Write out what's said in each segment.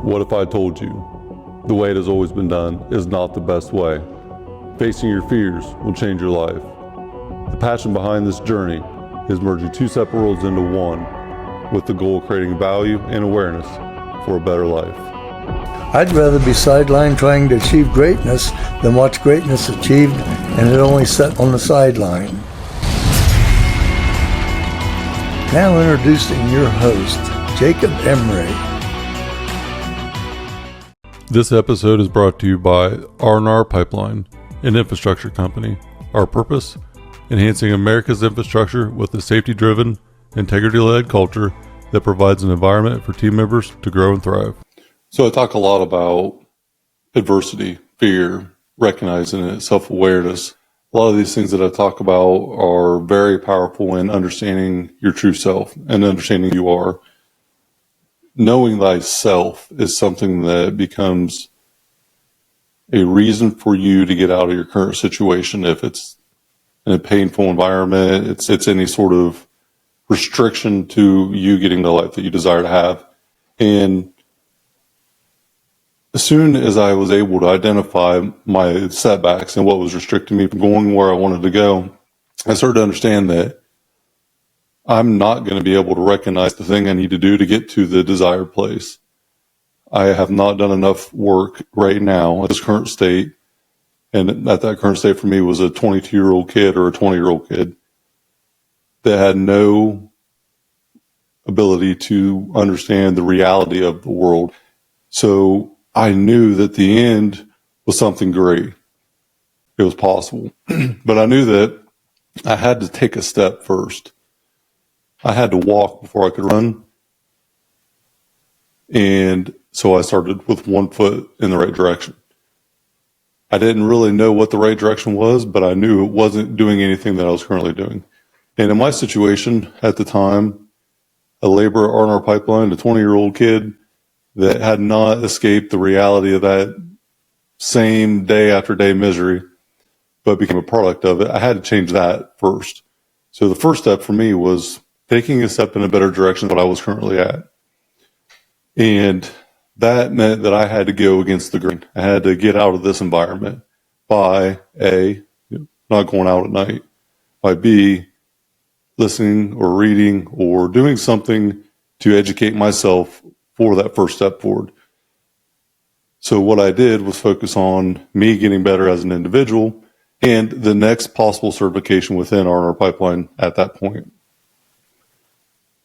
What if I told you the way it has always been done is not the best way? Facing your fears will change your life. The passion behind this journey is merging two separate worlds into one with the goal of creating value and awareness for a better life. I'd rather be sidelined trying to achieve greatness than watch greatness achieved and it only set on the sideline. Now introducing your host, Jacob Emery. This episode is brought to you by R&R Pipeline, an infrastructure company. Our purpose? Enhancing America's infrastructure with a safety-driven, integrity-led culture that provides an environment for team members to grow and thrive. So I talk a lot about adversity, fear, recognizing it, self-awareness. A lot of these things that I talk about are very powerful in understanding your true self and understanding who you are. Knowing thyself is something that becomes a reason for you to get out of your current situation. If it's in a painful environment, it's any sort of restriction to you getting the life that you desire to have. And as soon as I was able to identify my setbacks and what was restricting me from going where I wanted to go, I started to understand that I'm not going to be able to recognize the thing I need to do to get to the desired place. I have not done enough work right now at this current state. And at that current state for me was a 22-year-old kid or a 20-year-old kid that had no ability to understand the reality of the world. So I knew that the end was something great. It was possible. But I knew that I had to take a step first. I had to walk before I could run. And so I started with one foot in the right direction. I didn't really know what the right direction was, but I knew it wasn't doing anything that I was currently doing. And in my situation at the time, a laborer at R&R Pipeline, a 20-year-old kid that had not escaped the reality of that same day after day misery, but became a product of it, I had to change that first. So the first step for me was taking a step in a better direction than what I was currently at. And that meant that I had to go against the grain. I had to get out of this environment by A, not going out at night, by B, listening or reading or doing something to educate myself for that first step forward. So what I did was focus on me getting better as an individual and the next possible certification within R&R Pipeline at that point.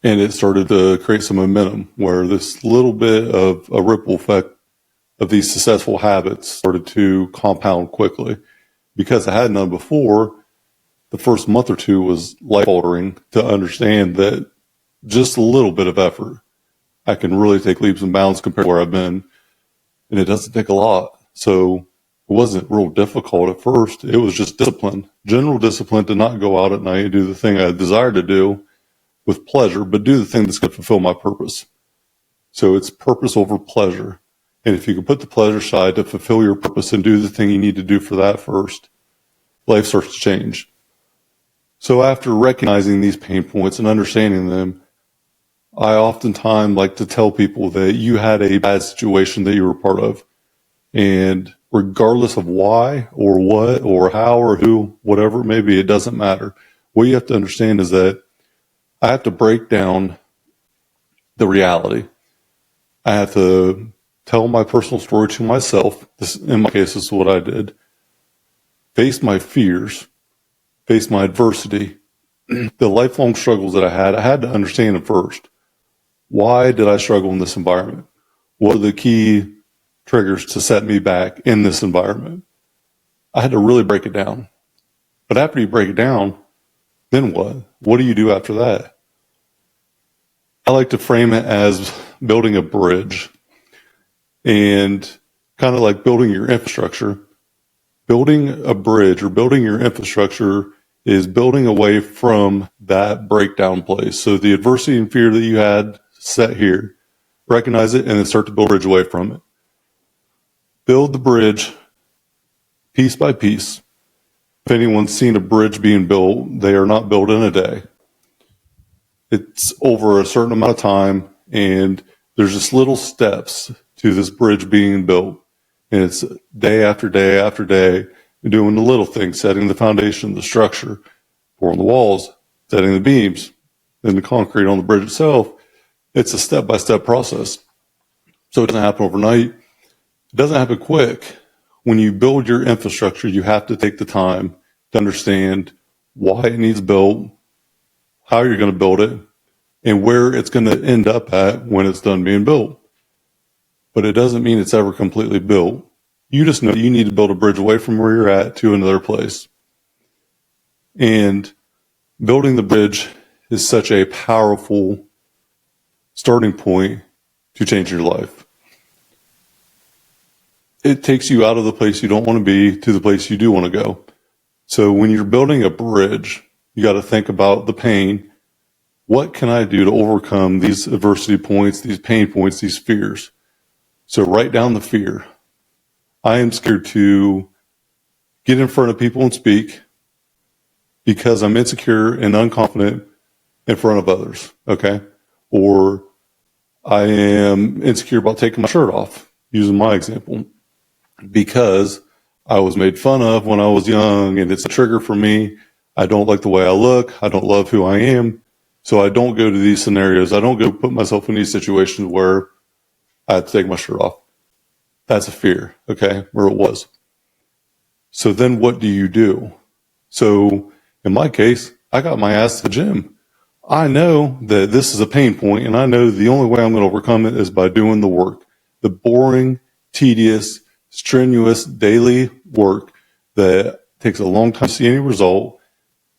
And it started to create some momentum where this little bit of a ripple effect of these successful habits started to compound quickly. Because I had none before, the first month or two was life-altering to understand that just a little bit of effort, I can really take leaps and bounds compared to where I've been. And it doesn't take a lot. So it wasn't real difficult at first. It was just discipline, general discipline to not go out at night and do the thing I desired to do with pleasure, but do the thing that's going to fulfill my purpose. So it's purpose over pleasure. And if you can put the pleasure side to fulfill your purpose and do the thing you need to do for that first, life starts to change. So after recognizing these pain points and understanding them, I oftentimes like to tell people that you had a bad situation that you were part of. And regardless of why or what or how or who, whatever it may be, it doesn't matter. What you have to understand is that I have to break down the reality. I have to tell my personal story to myself. This, in my case, this is what I did. Face my fears, face my adversity, the lifelong struggles that I had to understand them first. Why did I struggle in this environment? What are the key triggers to set me back in this environment? I had to really break it down. But after you break it down, then what? What do you do after that? I like to frame it as building a bridge and kind of like building your infrastructure. Building a bridge or building your infrastructure is building away from that breakdown place. So the adversity and fear that you had set here, recognize it and then start to build a bridge away from it. Build the bridge piece by piece. If anyone's seen a bridge being built, they are not built in a day. It's over a certain amount of time, and there's just little steps to this bridge being built. And it's day after day after day, doing the little things, setting the foundation, the structure, pouring the walls, setting the beams, then the concrete on the bridge itself. It's a step-by-step process. So it doesn't happen overnight. It doesn't happen quick. When you build your infrastructure, you have to take the time to understand why it needs built, how you're going to build it, and where it's going to end up at when it's done being built. But it doesn't mean it's ever completely built. You just know you need to build a bridge away from where you're at to another place. And building the bridge is such a powerful starting point to change your life. It takes you out of the place you don't want to be to the place you do want to go. So when you're building a bridge, you got to think about the pain. What can I do to overcome these adversity points, these pain points, these fears? So write down the fear. I am scared to get in front of people and speak because I'm insecure and unconfident in front of others, okay? Or I am insecure about taking my shirt off, using my example, because I was made fun of when I was young and it's a trigger for me. I don't like the way I look. I don't love who I am. So I don't go to these scenarios. I don't go put myself in these situations where I have to take my shirt off. That's a fear, okay, where it was. So then what do you do? So in my case, I got my ass to the gym. I know that this is a pain point, and I know the only way I'm going to overcome it is by doing the work, the boring, tedious, strenuous daily work that takes a long time to see any result.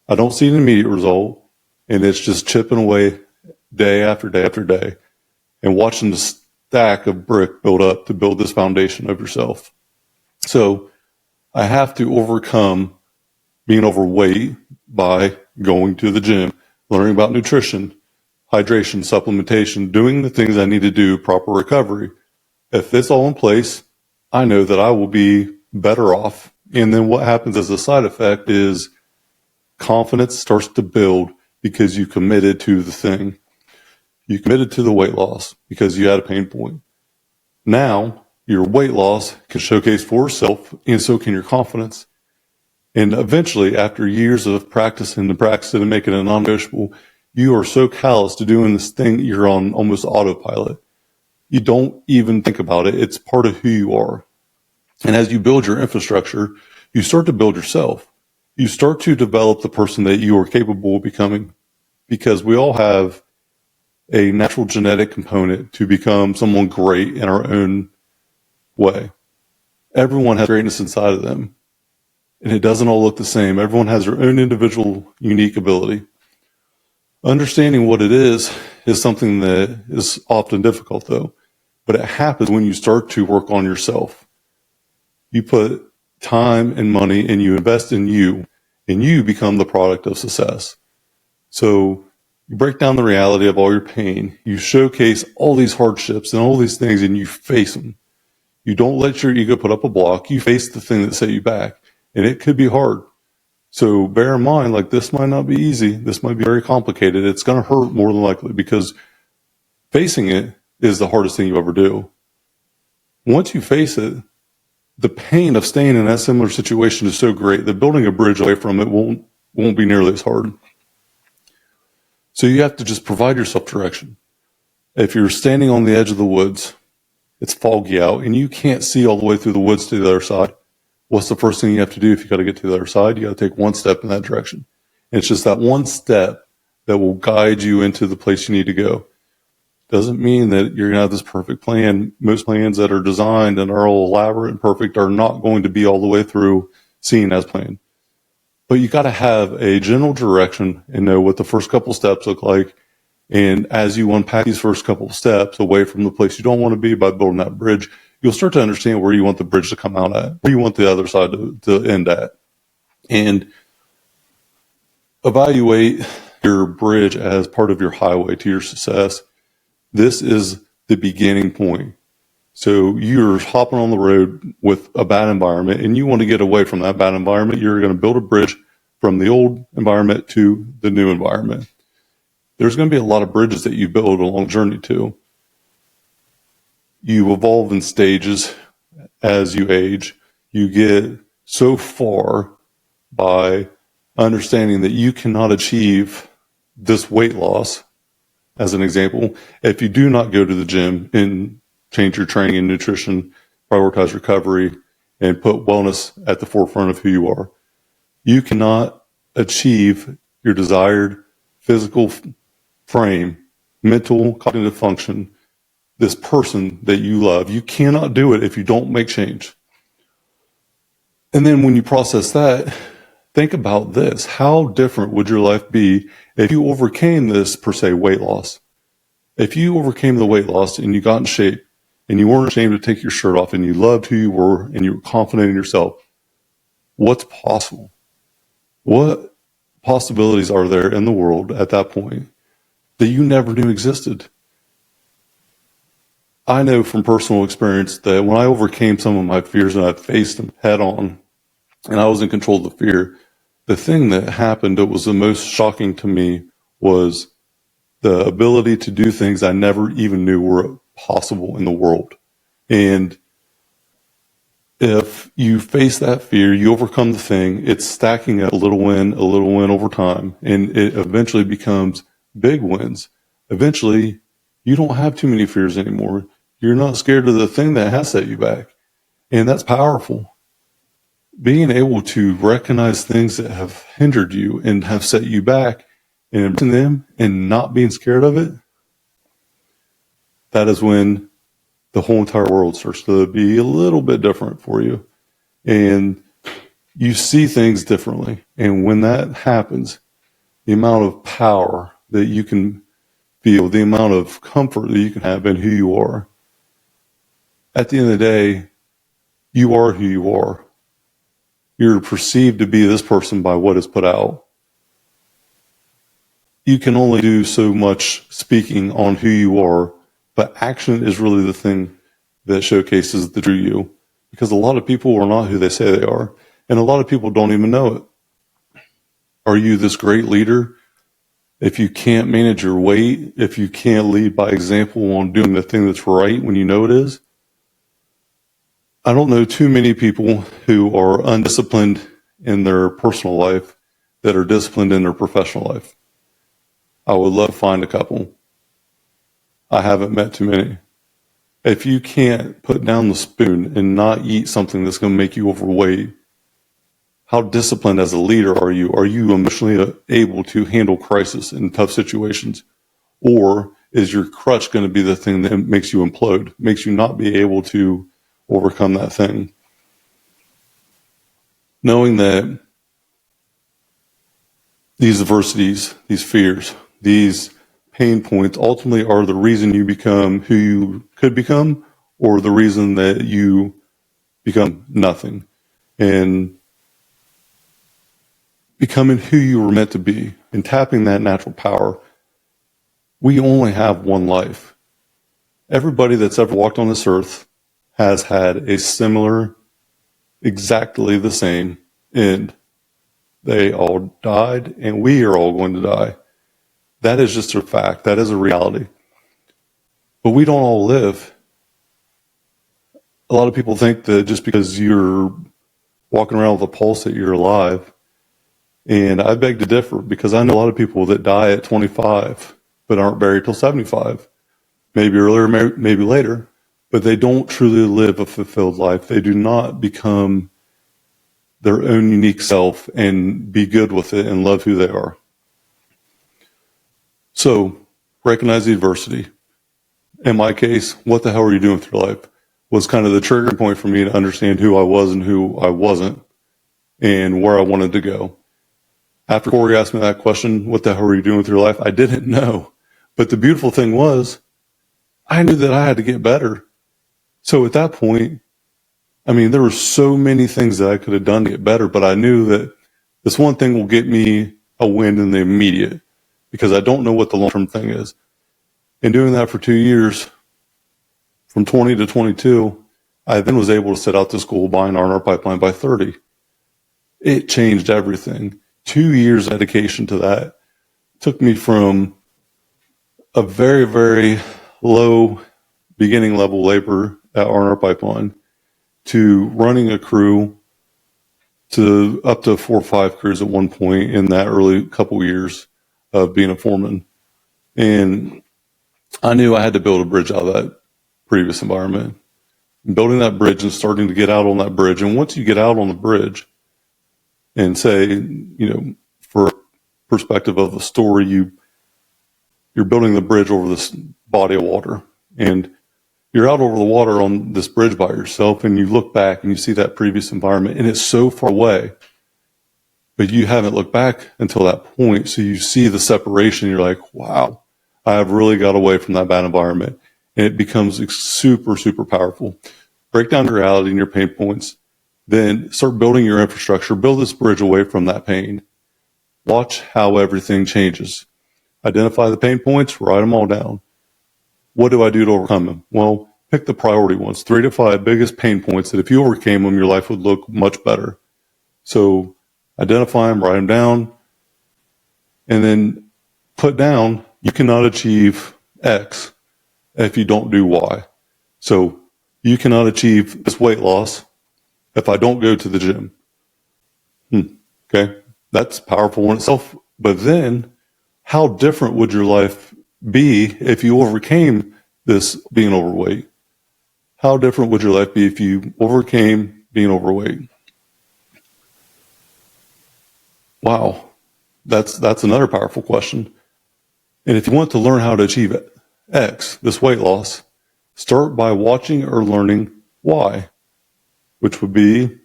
I don't see an immediate result, and it's just chipping away day after day after day and watching the stack of brick build up to build this foundation of yourself. So I have to overcome being overweight by going to the gym, learning about nutrition, hydration, supplementation, doing the things I need to do, proper recovery. If it's all in place, I know that I will be better off. And then what happens as a side effect is confidence starts to build because you committed to the thing. You committed to the weight loss because you had a pain point. Now, your weight loss can showcase for itself, and so can your confidence. And eventually, after years of practicing and making it non-negotiable, you are so callous to doing this thing, you're on almost autopilot. You don't even think about it. It's part of who you are. And as you build your infrastructure, you start to build yourself. You start to develop the person that you are capable of becoming, because we all have a natural genetic component to become someone great in our own way. Everyone has greatness inside of them, and it doesn't all look the same. Everyone has their own individual, unique ability. Understanding what it is something that is often difficult, though, but it happens when you start to work on yourself. You put time and money and you invest in you, and you become the product of success. So you break down the reality of all your pain. You showcase all these hardships and all these things, and you face them. You don't let your ego put up a block. You face the thing that set you back, and it could be hard. So bear in mind, like, this might not be easy. This might be very complicated. It's going to hurt more than likely, because facing it is the hardest thing you ever do. Once you face it, the pain of staying in that similar situation is so great that building a bridge away from it won't be nearly as hard. So you have to just provide yourself direction. If you're standing on the edge of the woods, it's foggy out, and you can't see all the way through the woods to the other side, what's the first thing you have to do if you got to get to the other side? You got to take one step in that direction. And it's just that one step that will guide you into the place you need to go. Doesn't mean that you're going to have this perfect plan. Most plans that are designed and are all elaborate and perfect are not going to be all the way through seen as planned. But you got to have a general direction and know what the first couple steps look like. And as you unpack these first couple of steps away from the place you don't want to be by building that bridge, you'll start to understand where you want the bridge to come out at, where you want the other side to end at. And evaluate your bridge as part of your highway to your success. This is the beginning point. So you're hopping on the road with a bad environment, and you want to get away from that bad environment. You're going to build a bridge from the old environment to the new environment. There's going to be a lot of bridges that you build along the journey to. you evolve in stages as you age. You get so far by understanding that you cannot achieve this weight loss, as an example, if you do not go to the gym and change your training and nutrition, prioritize recovery, and put wellness at the forefront of who you are. You cannot achieve your desired physical frame, mental, cognitive function, this person that you love. You cannot do it if you don't make change. And then when you process that, think about this. How different would your life be if you overcame this, per se, weight loss? If you overcame the weight loss and you got in shape and you weren't ashamed to take your shirt off and you loved who you were and you were confident in yourself, what's possible? What possibilities are there in the world at that point that you never knew existed? I know from personal experience that when I overcame some of my fears and I faced them head on and I was in control of the fear, the thing that happened that was the most shocking to me was the ability to do things I never even knew were possible in the world. And if you face that fear, you overcome the thing, it's stacking a little win over time, and it eventually becomes big wins. Eventually, you don't have too many fears anymore. You're not scared of the thing that has set you back. And that's powerful. Being able to recognize things that have hindered you and have set you back and embracing them and not being scared of it, that is when the whole entire world starts to be a little bit different for you. And you see things differently. And when that happens, the amount of power that you can feel, the amount of comfort that you can have in who you are, at the end of the day, you are who you are. You're perceived to be this person by what is put out. You can only do so much speaking on who you are, but action is really the thing that showcases the true you. Because a lot of people are not who they say they are, and a lot of people don't even know it. Are you this great leader? If you can't manage your weight, if you can't lead by example on doing the thing that's right when you know it is, I don't know too many people who are undisciplined in their personal life that are disciplined in their professional life. I would love to find a couple. I haven't met too many. If you can't put down the spoon and not eat something that's going to make you overweight, how disciplined as a leader are you? Are you emotionally able to handle crisis in tough situations? Or is your crutch going to be the thing that makes you implode, makes you not be able to overcome that thing? Knowing that these adversities, these fears, these pain points ultimately are the reason you become who you could become, or the reason that you become nothing. And becoming who you were meant to be and tapping that natural power. We only have one life. Everybody that's ever walked on this earth has had a similar, exactly the same end. They all died, and we are all going to die. That is just a fact. That is a reality. But we don't all live. A lot of people think that just because you're walking around with a pulse that you're alive. And I beg to differ, because I know a lot of people that die at 25 but aren't buried till 75. Maybe earlier, maybe later. But they don't truly live a fulfilled life. They do not become their own unique self and be good with it and love who they are. So, recognize the adversity. In my case, what the hell are you doing with your life? Was kind of the trigger point for me to understand who I was and who I wasn't and where I wanted to go. After Corey asked me that question, what the hell are you doing with your life? I didn't know. But the beautiful thing was, I knew that I had to get better. So at that point, I mean, there were so many things that I could have done to get better, but I knew that this one thing will get me a win in the immediate, because I don't know what the long-term thing is. And doing that for 2 years, from 20 to 22, I then was able to set out this goal, buy an R&R pipeline by 30. It changed everything. 2 years dedication to that took me from a very, very low beginning level labor at R&R Pipeline to running a crew to up to 4 or 5 crews at one point in that early couple years of being a foreman. And I knew I had to build a bridge out of that previous environment. Building that bridge and starting to get out on that bridge. And once you get out on the bridge and say, for perspective of the story, you're building the bridge over this body of water. And you're out over the water on this bridge by yourself, and you look back and you see that previous environment, and it's so far away, but you haven't looked back until that point. So you see the separation. You're like, wow, I have really got away from that bad environment. And it becomes super, super powerful. Break down your reality and your pain points. Then start building your infrastructure. Build this bridge away from that pain. Watch how everything changes. Identify the pain points, write them all down. What do I do to overcome them? Well, pick the priority ones, 3 to 5 biggest pain points that if you overcame them, your life would look much better. So identify them, write them down, and then put down, you cannot achieve X if you don't do Y. So you cannot achieve this weight loss if I don't go to the gym. Okay, that's powerful in itself. But then, how different would your life be if you overcame this being overweight? How different would your life be if you overcame being overweight? Wow, that's another powerful question. And if you want to learn how to achieve X, this weight loss, start by watching or learning Y, which would be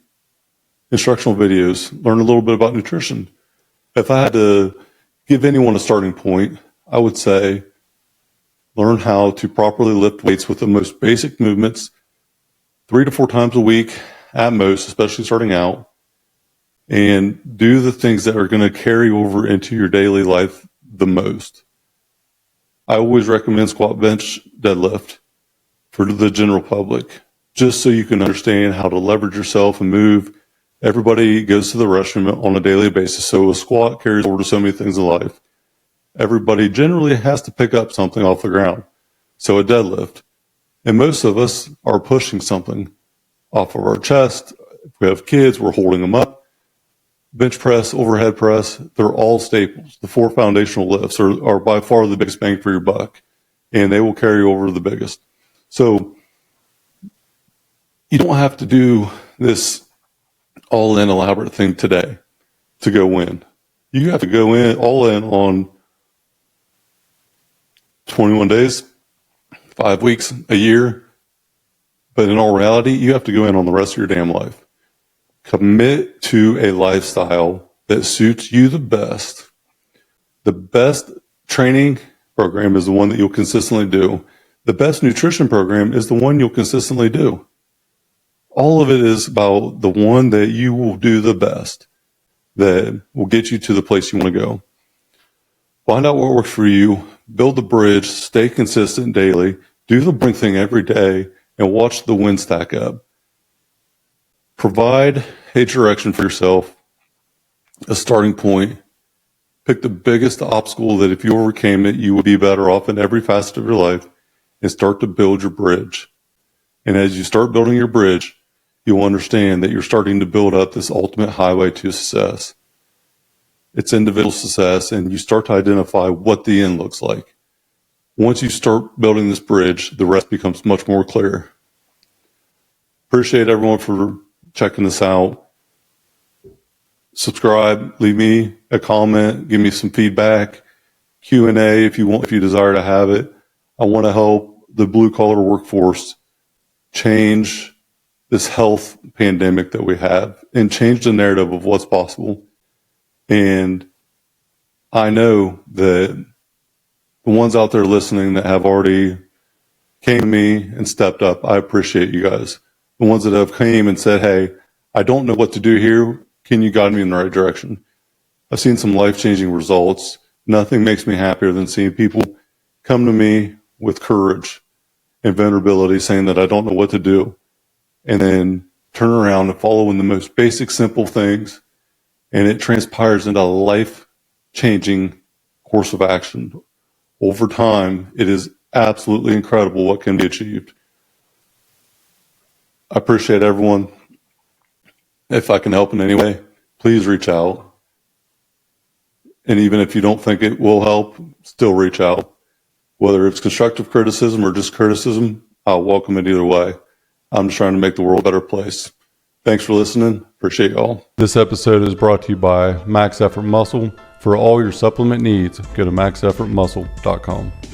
instructional videos, learn a little bit about nutrition. If I had to give anyone a starting point, I would say learn how to properly lift weights with the most basic movements 3 to 4 times a week at most, especially starting out, and do the things that are going to carry over into your daily life the most. I always recommend squat, bench, deadlift for the general public, just so you can understand how to leverage yourself and move. Everybody goes to the restroom on a daily basis, so a squat carries over to so many things in life. Everybody generally has to pick up something off the ground, so a deadlift. And most of us are pushing something off of our chest. If we have kids, we're holding them up. Bench press, overhead press, they're all staples. The 4 foundational lifts are by far the biggest bang for your buck, and they will carry over the biggest. So you don't have to do this all-in elaborate thing today to go win. You have to go in all in on 21 days, 5 weeks, a year. But in all reality, you have to go in on the rest of your damn life. Commit to a lifestyle that suits you the best. The best training program is the one that you'll consistently do. The best nutrition program is the one you'll consistently do. All of it is about the one that you will do the best, that will get you to the place you want to go. Find out what works for you, build the bridge, stay consistent daily, do the boring thing every day, and watch the wins stack up. Provide a direction for yourself, a starting point. Pick the biggest obstacle that if you overcame it, you would be better off in every facet of your life, and start to build your bridge. And as you start building your bridge, you'll understand that you're starting to build up this ultimate highway to success. It's individual success, and you start to identify what the end looks like. Once you start building this bridge, the rest becomes much more clear. Appreciate everyone for checking this out. Subscribe, leave me a comment, give me some feedback, Q&A if you desire to have it. I want to help the blue collar workforce change this health pandemic that we have and change the narrative of what's possible. And I know that the ones out there listening that have already came to me and stepped up, I appreciate you guys. The ones that have came and said, hey, I don't know what to do here. Can you guide me in the right direction? I've seen some life-changing results. Nothing makes me happier than seeing people come to me with courage and vulnerability, saying that I don't know what to do, and then turn around and follow in the most basic, simple things, and it transpires into a life-changing course of action. Over time, it is absolutely incredible what can be achieved. I appreciate everyone. If I can help in any way, please reach out. And even if you don't think it will help, still reach out. Whether it's constructive criticism or just criticism, I'll welcome it either way. I'm just trying to make the world a better place. Thanks for listening. Appreciate y'all. This episode is brought to you by Max Effort Muscle. For all your supplement needs, go to maxeffortmuscle.com.